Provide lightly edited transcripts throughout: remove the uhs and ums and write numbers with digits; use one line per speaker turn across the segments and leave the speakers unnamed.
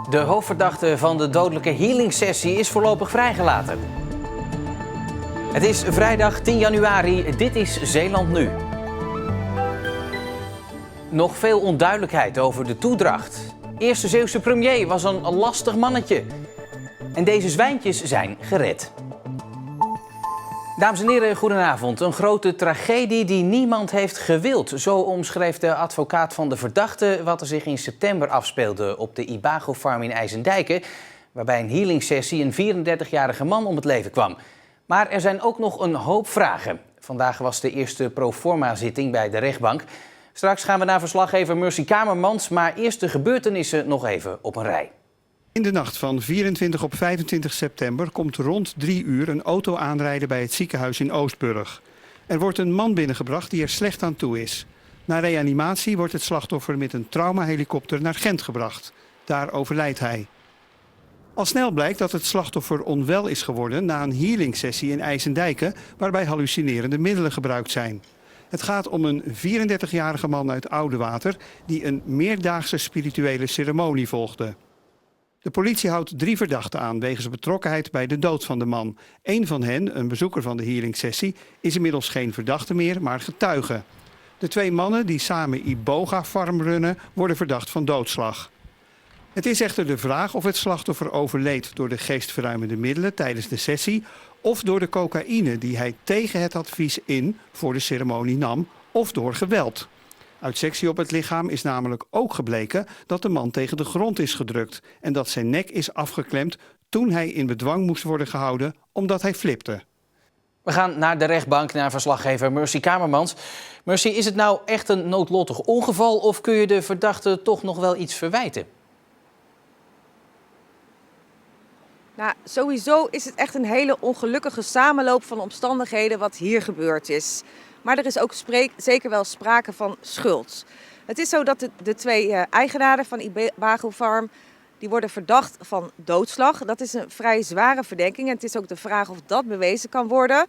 De hoofdverdachte van de dodelijke healing-sessie is voorlopig vrijgelaten. Het is vrijdag 10 januari, dit is Zeeland Nu. Nog veel onduidelijkheid over de toedracht. Eerste Zeeuwse premier was een lastig mannetje. En deze zwijntjes zijn gered. Dames en heren, goedenavond. Een grote tragedie die niemand heeft gewild. Zo omschreef de advocaat van de verdachte wat er zich in september afspeelde op de Ibago Farm in IJsendijke, waarbij een healingsessie een 34-jarige man om het leven kwam. Maar er zijn ook nog een hoop vragen. Vandaag was de eerste proforma-zitting bij de rechtbank. Straks gaan we naar verslaggever Mercy Kamermans, maar eerst de gebeurtenissen nog even op een rij.
In de nacht van 24 op 25 september komt rond 3 uur een auto aanrijden bij het ziekenhuis in Oostburg. Er wordt een man binnengebracht die er slecht aan toe is. Na reanimatie wordt het slachtoffer met een traumahelikopter naar Gent gebracht. Daar overlijdt hij. Al snel blijkt dat het slachtoffer onwel is geworden na een healingsessie in IJsendijke, waarbij hallucinerende middelen gebruikt zijn. Het gaat om een 34-jarige man uit Oudewater die een meerdaagse spirituele ceremonie volgde. De politie houdt 3 verdachten aan wegens betrokkenheid bij de dood van de man. Eén van hen, een bezoeker van de healingsessie, is inmiddels geen verdachte meer, maar getuige. De 2 mannen die samen Iboga Farm runnen, worden verdacht van doodslag. Het is echter de vraag of het slachtoffer overleed door de geestverruimende middelen tijdens de sessie of door de cocaïne die hij tegen het advies in voor de ceremonie nam of door geweld. Uit sectie op het lichaam is namelijk ook gebleken dat de man tegen de grond is gedrukt en dat zijn nek is afgeklemd toen hij in bedwang moest worden gehouden omdat hij flipte.
We gaan naar de rechtbank, naar verslaggever Mercy Kamermans. Mercy, is het nou echt een noodlottig ongeval of kun je de verdachte toch nog wel iets verwijten?
Nou, sowieso is het echt een hele ongelukkige samenloop van omstandigheden wat hier gebeurd is. Maar er is ook zeker wel sprake van schuld. Het is zo dat de 2 eigenaren van Ibago Farm die worden verdacht van doodslag. Dat is een vrij zware verdenking en het is ook de vraag of dat bewezen kan worden.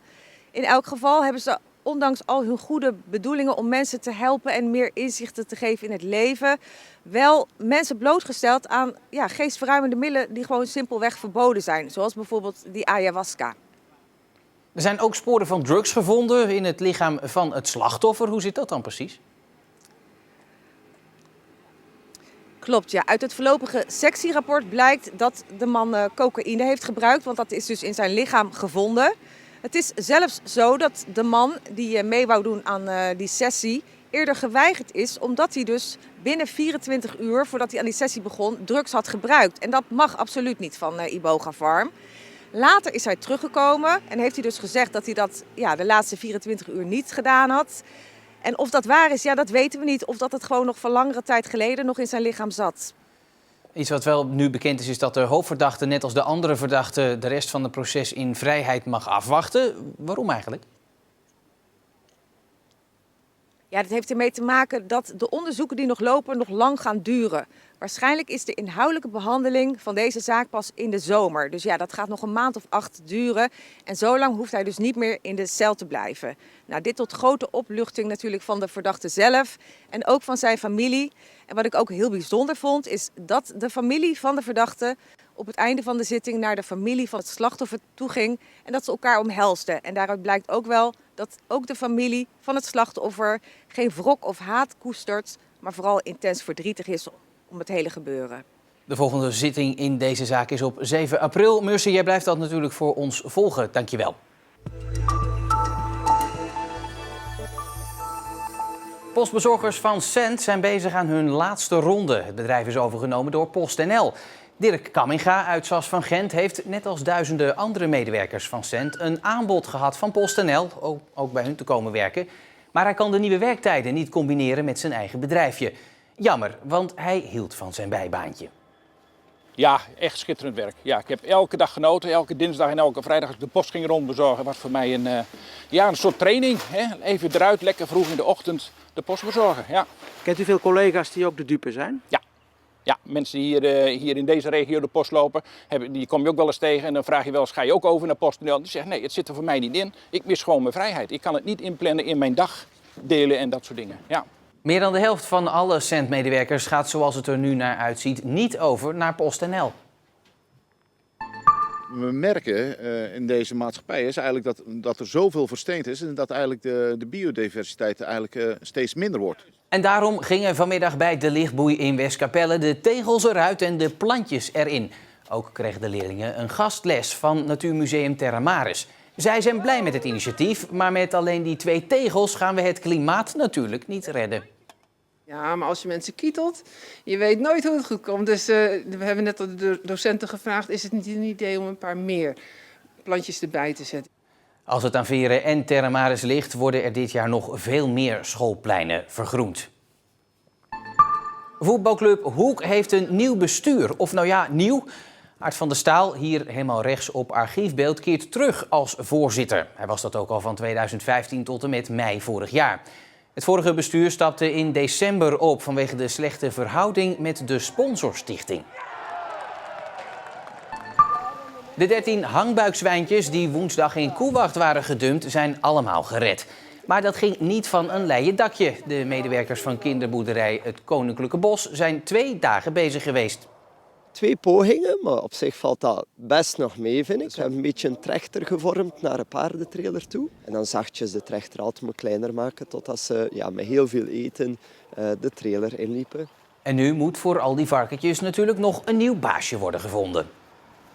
In elk geval hebben ze, ondanks al hun goede bedoelingen om mensen te helpen en meer inzichten te geven in het leven, wel mensen blootgesteld aan geestverruimende middelen die gewoon simpelweg verboden zijn. Zoals bijvoorbeeld die ayahuasca.
Er zijn ook sporen van drugs gevonden in het lichaam van het slachtoffer. Hoe zit dat dan precies?
Klopt, ja. Uit het voorlopige sectierapport blijkt dat de man cocaïne heeft gebruikt, want dat is dus in zijn lichaam gevonden. Het is zelfs zo dat de man die mee wou doen aan die sessie eerder geweigerd is, omdat hij dus binnen 24 uur voordat hij aan die sessie begon drugs had gebruikt. En dat mag absoluut niet van Iboga Farm. Later is hij teruggekomen en heeft hij dus gezegd dat hij dat de laatste 24 uur niet gedaan had. En of dat waar is, dat weten we niet. Of dat het gewoon nog van langere tijd geleden nog in zijn lichaam zat.
Iets wat wel nu bekend is dat de hoofdverdachte, net als de andere verdachten, de rest van het proces in vrijheid mag afwachten. Waarom eigenlijk?
Ja, dat heeft ermee te maken dat de onderzoeken die nog lopen nog lang gaan duren. Waarschijnlijk is de inhoudelijke behandeling van deze zaak pas in de zomer. Dus dat gaat nog een maand of 8 duren. En zo lang hoeft hij dus niet meer in de cel te blijven. Nou, dit tot grote opluchting natuurlijk van de verdachte zelf en ook van zijn familie. En wat ik ook heel bijzonder vond, is dat de familie van de verdachte op het einde van de zitting naar de familie van het slachtoffer toeging en dat ze elkaar omhelsden. En daaruit blijkt ook wel dat ook de familie van het slachtoffer geen wrok of haat koestert, maar vooral intens verdrietig is om het hele gebeuren.
De volgende zitting in deze zaak is op 7 april. Mercy, jij blijft dat natuurlijk voor ons volgen. Dank je wel. Postbezorgers van Cent zijn bezig aan hun laatste ronde. Het bedrijf is overgenomen door PostNL. Dirk Kamminga uit SAS van Gent heeft, net als duizenden andere medewerkers van Cent, een aanbod gehad van PostNL, ook bij hun te komen werken. Maar hij kan de nieuwe werktijden niet combineren met zijn eigen bedrijfje. Jammer, want hij hield van zijn bijbaantje.
Ja, echt schitterend werk. Ja, ik heb elke dag genoten. Elke dinsdag en elke vrijdag als ik de post ging rondbezorgen, was voor mij een soort training. Hè? Even eruit, lekker vroeg in de ochtend de post bezorgen. Ja.
Kent u veel collega's die ook de dupe zijn?
Ja. Ja, mensen die hier in deze regio de post lopen, die kom je ook wel eens tegen. En dan vraag je wel eens, ga je ook over naar PostNL? Die zegt, nee, het zit er voor mij niet in. Ik mis gewoon mijn vrijheid. Ik kan het niet inplannen in mijn dagdelen en dat soort dingen. Ja.
Meer dan de helft van alle centmedewerkers gaat zoals het er nu naar uitziet niet over naar PostNL.
We merken in deze maatschappij is eigenlijk dat er zoveel versteend is en dat eigenlijk de biodiversiteit eigenlijk steeds minder wordt.
En daarom gingen vanmiddag bij de lichtboei in Westkapelle de tegels eruit en de plantjes erin. Ook kregen de leerlingen een gastles van Natuurmuseum Terra Maris. Zij zijn blij met het initiatief, maar met alleen die 2 tegels gaan we het klimaat natuurlijk niet redden.
Ja, maar als je mensen kietelt, je weet nooit hoe het goed komt. Dus we hebben net de docenten gevraagd, is het niet een idee om een paar meer plantjes erbij te zetten?
Als het aan Veren en Terra Maris ligt, worden er dit jaar nog veel meer schoolpleinen vergroend. Voetbalclub Hoek heeft een nieuw bestuur. Of nou ja, nieuw. Aart van der Staal, hier helemaal rechts op archiefbeeld, keert terug als voorzitter. Hij was dat ook al van 2015 tot en met mei vorig jaar. Het vorige bestuur stapte in december op vanwege de slechte verhouding met de sponsorstichting. De 13 hangbuikzwijntjes die woensdag in Koewacht waren gedumpt zijn allemaal gered. Maar dat ging niet van een leien dakje. De medewerkers van kinderboerderij Het Koninklijke Bos zijn 2 dagen bezig geweest.
2 pogingen, maar op zich valt dat best nog mee, vind ik. We hebben een beetje een trechter gevormd naar een paardentrailer toe. En dan zachtjes de trechter altijd kleiner maken, totdat ze met heel veel eten de trailer inliepen.
En nu moet voor al die varkentjes natuurlijk nog een nieuw baasje worden gevonden.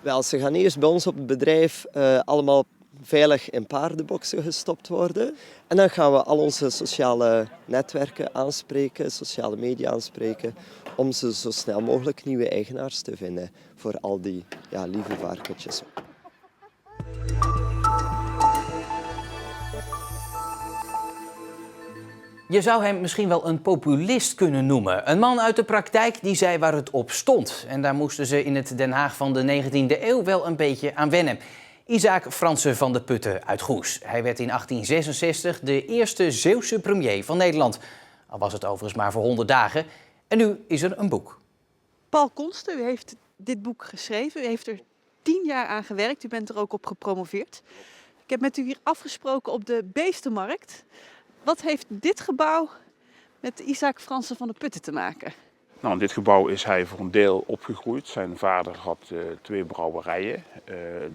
Wel, ze gaan eerst bij ons op het bedrijf allemaal veilig in paardenboxen gestopt worden. En dan gaan we al onze sociale netwerken aanspreken, sociale media aanspreken, om ze zo snel mogelijk nieuwe eigenaars te vinden voor al die lieve varkentjes.
Je zou hem misschien wel een populist kunnen noemen. Een man uit de praktijk die zei waar het op stond. En daar moesten ze in het Den Haag van de 19e eeuw wel een beetje aan wennen. Isaac Franse van de Putten uit Goes. Hij werd in 1866 de eerste Zeeuwse premier van Nederland. Al was het overigens maar voor 100 dagen. En nu is er een boek.
Paul Konsten, u heeft dit boek geschreven. U heeft er 10 jaar aan gewerkt. U bent er ook op gepromoveerd. Ik heb met u hier afgesproken op de Beestenmarkt. Wat heeft dit gebouw met Isaac Franse van de Putten te maken?
Nou, in dit gebouw is hij voor een deel opgegroeid. Zijn vader had 2 brouwerijen.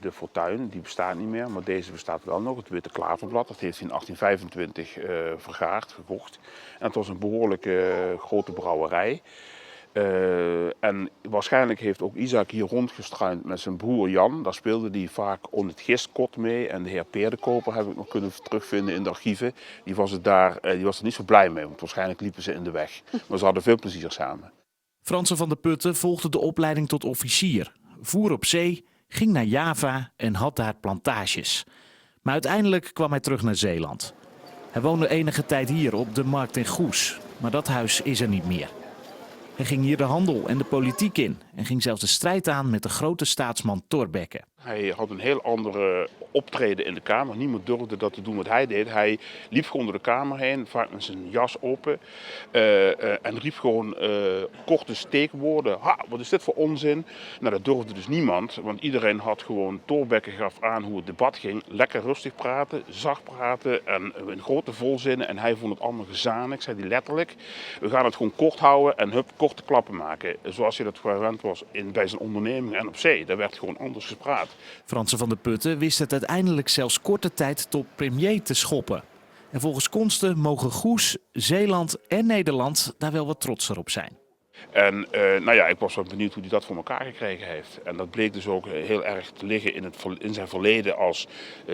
De Fortuin, die bestaat niet meer, maar deze bestaat wel nog. Het Witte Klaverblad, dat heeft hij in 1825 vergaard, gekocht. En het was een behoorlijk grote brouwerij. En waarschijnlijk heeft ook Isaac hier rondgestruind met zijn broer Jan. Daar speelde hij vaak om het gistkot mee. En de heer Peerdekoper heb ik nog kunnen terugvinden in de archieven. Die was er niet zo blij mee, want waarschijnlijk liepen ze in de weg. Maar ze hadden veel plezier samen.
Franse van de Putten volgde de opleiding tot officier, voer op zee, ging naar Java en had daar plantages. Maar uiteindelijk kwam hij terug naar Zeeland. Hij woonde enige tijd hier op de markt in Goes, maar dat huis is er niet meer. Hij ging hier de handel en de politiek in en ging zelfs de strijd aan met de grote staatsman Thorbecke. Hij had een heel andere optreden in de Kamer. Niemand durfde dat te doen wat hij deed. Hij liep gewoon door de Kamer heen, vaak met zijn jas open. En riep gewoon korte steekwoorden. Ha, wat is dit voor onzin? Nou, dat durfde dus niemand. Want iedereen had gewoon, Thorbecke gaf aan hoe het debat ging. Lekker rustig praten, zacht praten en in grote volzinnen. En hij vond het allemaal gezanig, zei hij letterlijk. We gaan het gewoon kort houden en hup, korte klappen maken. Zoals hij dat gewend was bij zijn onderneming en op zee. Daar werd gewoon anders gepraat. Franse van de Putten wist het uiteindelijk zelfs korte tijd tot premier te schoppen. En volgens Konsten mogen Goes, Zeeland en Nederland daar wel wat trotser op zijn. En ik was wel benieuwd hoe hij dat voor elkaar gekregen heeft. En dat bleek dus ook heel erg te liggen in zijn verleden als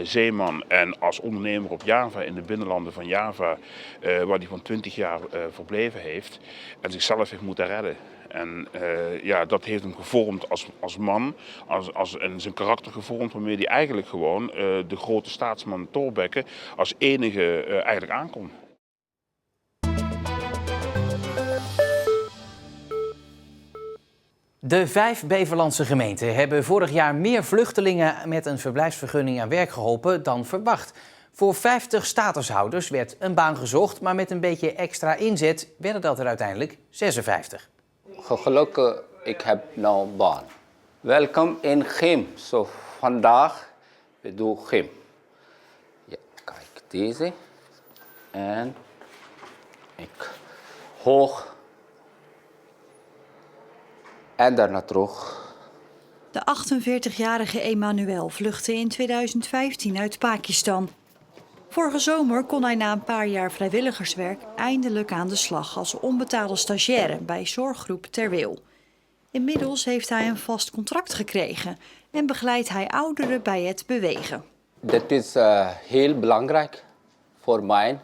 zeeman en als ondernemer op Java, in de binnenlanden van Java, waar hij van 20 jaar verbleven heeft en zichzelf heeft moeten redden. En dat heeft hem gevormd als man, en zijn karakter gevormd, waarmee hij eigenlijk gewoon de grote staatsman Thorbecke als enige eigenlijk aankon.
De 5 Beverlandse gemeenten hebben vorig jaar meer vluchtelingen met een verblijfsvergunning aan werk geholpen dan verwacht. Voor 50 statushouders werd een baan gezocht, maar met een beetje extra inzet werden dat er uiteindelijk 56.
Gelukkig, ik heb nou een baan. Welkom in gym. Zo vandaag, we doen gym. Ja, kijk, deze. En ik hoog en daarna terug.
De 48-jarige Emmanuel vluchtte in 2015 uit Pakistan. Vorige zomer kon hij na een paar jaar vrijwilligerswerk eindelijk aan de slag als onbetaalde stagiaire bij zorggroep Ter Wil. Inmiddels heeft hij een vast contract gekregen en begeleidt hij ouderen bij het bewegen.
Dat is heel belangrijk voor mij,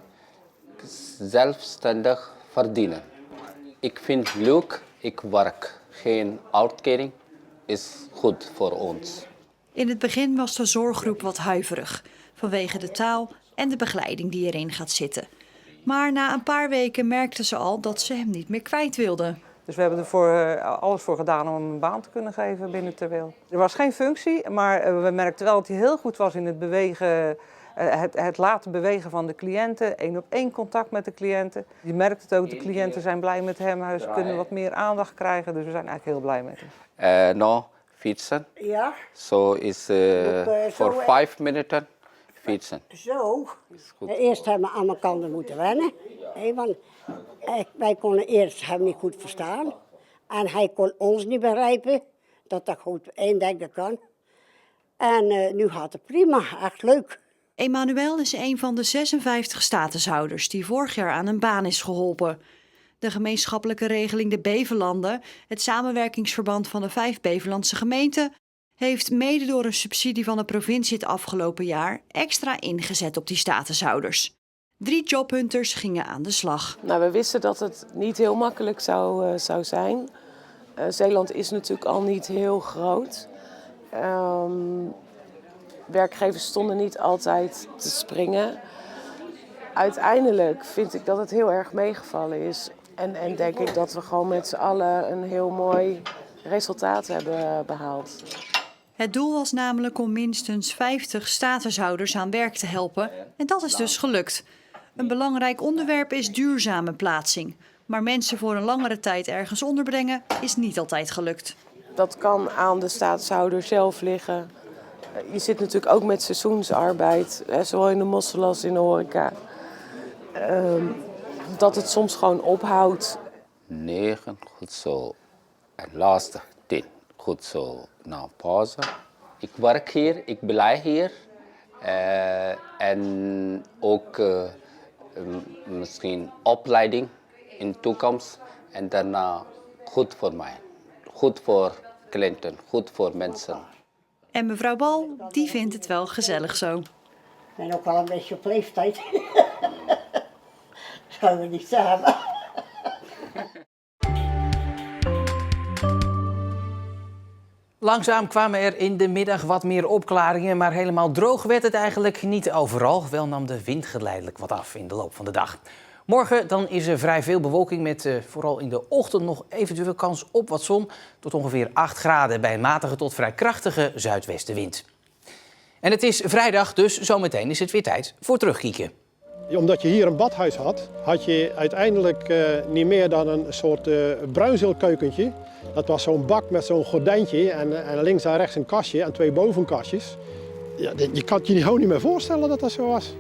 zelfstandig verdienen. Ik vind het leuk, ik werk. Geen uitkering is goed voor ons.
In het begin was de zorggroep wat huiverig, vanwege de taal en de begeleiding die erin gaat zitten. Maar na een paar weken merkten ze al dat ze hem niet meer kwijt wilden.
Dus we hebben er alles voor gedaan om hem een baan te kunnen geven binnen Ter Wil. Er was geen functie, maar we merkten wel dat hij heel goed was in het bewegen, het laten bewegen van de cliënten, 1-op-1 contact met de cliënten. Je merkt het ook, de cliënten zijn blij met hem, ze kunnen wat meer aandacht krijgen, dus we zijn eigenlijk heel blij met hem.
Nou, fietsen.
Ja.
Zo is voor 5 minuten fietsen.
Zo. Eerst hebben we aan mijn kanten moeten wennen. Want wij konden eerst hem niet goed verstaan. En hij kon ons niet begrijpen dat dat goed indenken kan. En nu gaat het prima, echt leuk.
Emmanuel is een van de 56 statushouders die vorig jaar aan een baan is geholpen. De gemeenschappelijke regeling de Bevelanden, het samenwerkingsverband van de 5 Bevelandse gemeenten, heeft mede door een subsidie van de provincie het afgelopen jaar extra ingezet op die statushouders. 3 jobhunters gingen aan de slag.
Nou, we wisten dat het niet heel makkelijk zou zijn. Zeeland is natuurlijk al niet heel groot. Werkgevers stonden niet altijd te springen. Uiteindelijk vind ik dat het heel erg meegevallen is. En denk ik dat we gewoon met z'n allen een heel mooi resultaat hebben behaald.
Het doel was namelijk om minstens 50 statushouders aan werk te helpen. En dat is dus gelukt. Een belangrijk onderwerp is duurzame plaatsing. Maar mensen voor een langere tijd ergens onderbrengen is niet altijd gelukt.
Dat kan aan de statushouder zelf liggen. Je zit natuurlijk ook met seizoensarbeid, zowel in de mossel als in de horeca. Dat het soms gewoon ophoudt.
9, goed zo. En laatste 10, goed zo. Na pauze. Ik werk hier, ik blijf hier. En ook misschien opleiding in de toekomst. En daarna goed voor mij. Goed voor cliënten, goed voor mensen.
En mevrouw Bal, die vindt het wel gezellig zo.
Ik ben ook wel een beetje op leeftijd. Zouden we niet samen.
Langzaam kwamen er in de middag wat meer opklaringen, maar helemaal droog werd het eigenlijk niet overal. Wel nam de wind geleidelijk wat af in de loop van de dag. Morgen dan is er vrij veel bewolking met vooral in de ochtend nog eventueel kans op wat zon. Tot ongeveer 8 graden bij een matige tot vrij krachtige zuidwestenwind. En het is vrijdag, dus zometeen is het weer tijd voor terugkieken.
Omdat je hier een badhuis had, had je uiteindelijk niet meer dan een soort bruinzeelkeukentje. Dat was zo'n bak met zo'n gordijntje en links en rechts een kastje en 2 bovenkastjes. Ja, je kan het je gewoon niet meer voorstellen dat dat zo was.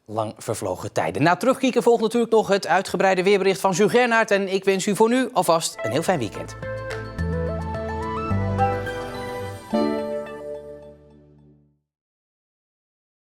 Lang vervlogen tijden. Na terugkieken volgt natuurlijk nog het uitgebreide weerbericht van Jules Gernaert. En ik wens u voor nu alvast een heel fijn weekend.